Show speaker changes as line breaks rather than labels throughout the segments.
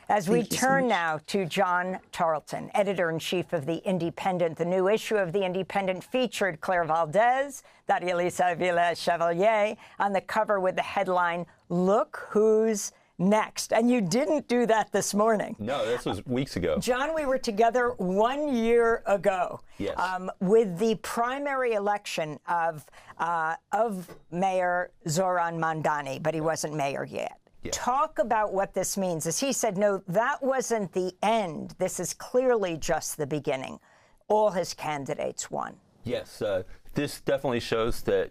As we turn now to John Tarleton, editor-in-chief of The Independent, the new issue of The Independent featured Claire Valdez, Daria-Lisa Villa-Chevalier on the cover with the headline, "Look Who's Next." And you didn't do that this morning.
No, this was weeks ago.
John, we were together 1 year ago.
Yes.
With the primary election of Mayor Zoran Mamdani, but he wasn't mayor yet.
Yeah.
Talk about what this means. As he said, no, that wasn't the end. This is clearly just the beginning. All his candidates won.
Yes, this definitely shows that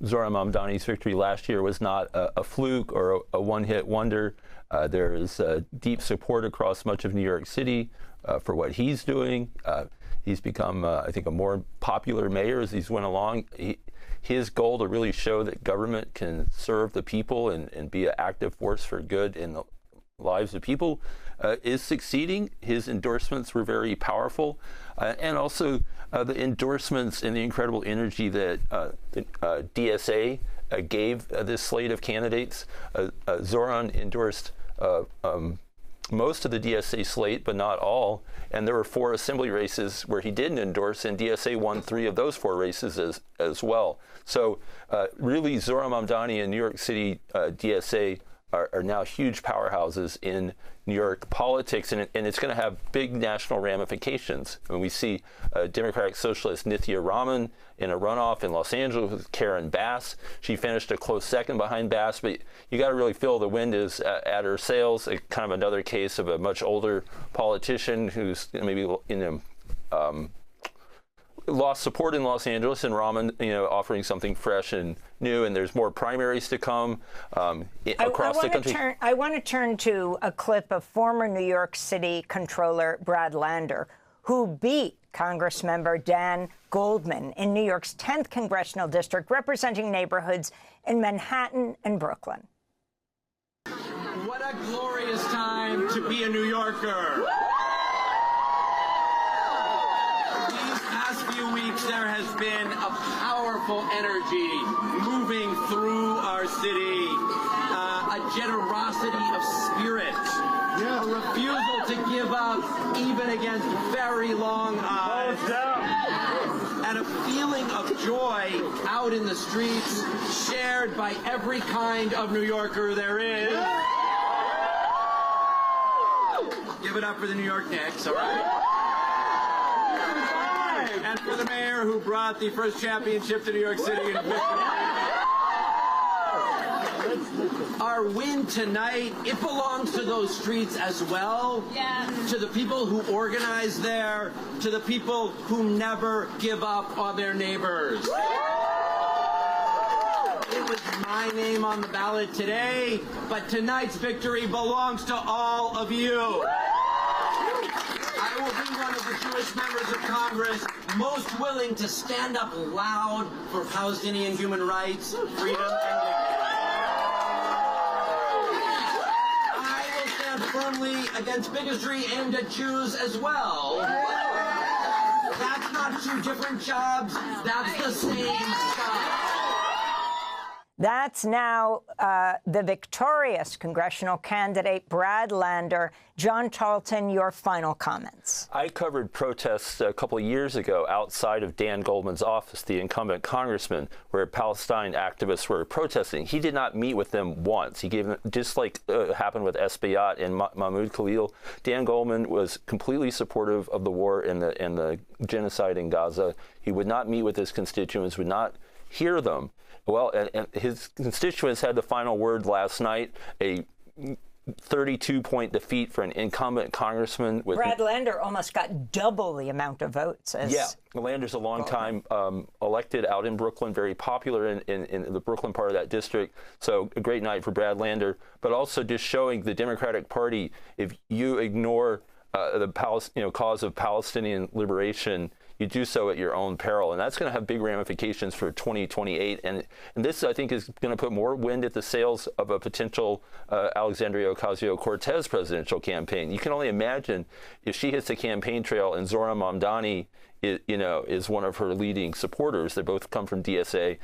Zoran Mamdani's victory last year was not a fluke or a one-hit wonder. There is deep support across much of New York City for what he's doing. He's become, I think, a more popular mayor as he's went along. His goal to really show that government can serve the people and be an active force for good in the lives of people is succeeding. His endorsements were very powerful, and also the endorsements and the incredible energy that the DSA gave this slate of candidates. Zoran endorsed most of the DSA slate, but not all. And there were 4 assembly races where he didn't endorse, and DSA won 3 of those 4 races as well. So really, Zoran Mamdani and New York City DSA are now huge powerhouses in New York politics, and it's going to have big national ramifications. When we see Democratic Socialist Nithya Raman in a runoff in Los Angeles with Karen Bass. She finished a close second behind Bass, but you got to really feel the wind is at her sails. Kind of another case of a much older politician who's maybe lost support in Los Angeles, and Raman, offering something fresh and new. And there's more primaries to come across the country.
I want to turn to a clip of former New York City Comptroller Brad Lander, who beat Congressmember Dan Goldman in New York's 10th congressional district, representing neighborhoods in Manhattan and Brooklyn.
What a glorious time to be a New Yorker. Few weeks there has been a powerful energy moving through our city, a generosity of spirit, a refusal to give up even against very long odds, and a feeling of joy out in the streets shared by every kind of New Yorker there is. Give it up for the New York Knicks, all right? And for the mayor who brought the first championship to New York City. Our win tonight, it belongs to those streets as well. Yeah. To the people who organize there, to the people who never give up on their neighbors. It was my name on the ballot today, but tonight's victory belongs to all of you. I will be one of the Jewish members of Congress most willing to stand up loud for Palestinian human rights, freedom, and dignity. I will stand firmly against bigotry aimed at Jews as well. That's not 2 different jobs. That's the same job.
That's now the victorious congressional candidate, Brad Lander. John Tarleton, your final comments.
I covered protests a couple of years ago outside of Dan Goldman's office, the incumbent congressman, where Palestine activists were protesting. He did not meet with them once. He gave them, just like happened with Esbayat and Mahmoud Khalil, Dan Goldman was completely supportive of the war and the genocide in Gaza. He would not meet with his constituents, would not hear them. Well, and his constituents had the final word last night, a 32-point defeat for an incumbent congressman.
Brad Lander almost got double the amount of votes.
Yeah, Lander's a long time elected out in Brooklyn, very popular in the Brooklyn part of that district. So a great night for Brad Lander, but also just showing the Democratic Party, if you ignore the cause of Palestinian liberation, you do so at your own peril. And that's going to have big ramifications for 2028. And this, I think, is going to put more wind at the sails of a potential Alexandria Ocasio-Cortez presidential campaign. You can only imagine if she hits the campaign trail and Zoran Mamdani is one of her leading supporters. They both come from DSA.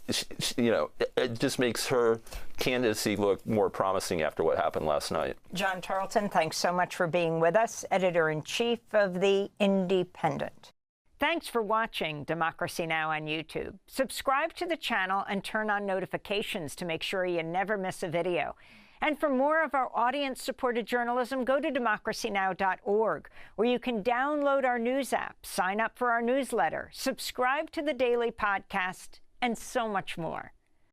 it just makes her candidacy look more promising after what happened last night.
John Tarleton, thanks so much for being with us, editor-in-chief of The Independent. Thanks for watching Democracy Now! On YouTube. Subscribe to the channel and turn on notifications to make sure you never miss a video. And for more of our audience-supported journalism, go to democracynow.org, where you can download our news app, sign up for our newsletter, subscribe to the daily podcast, and so much more.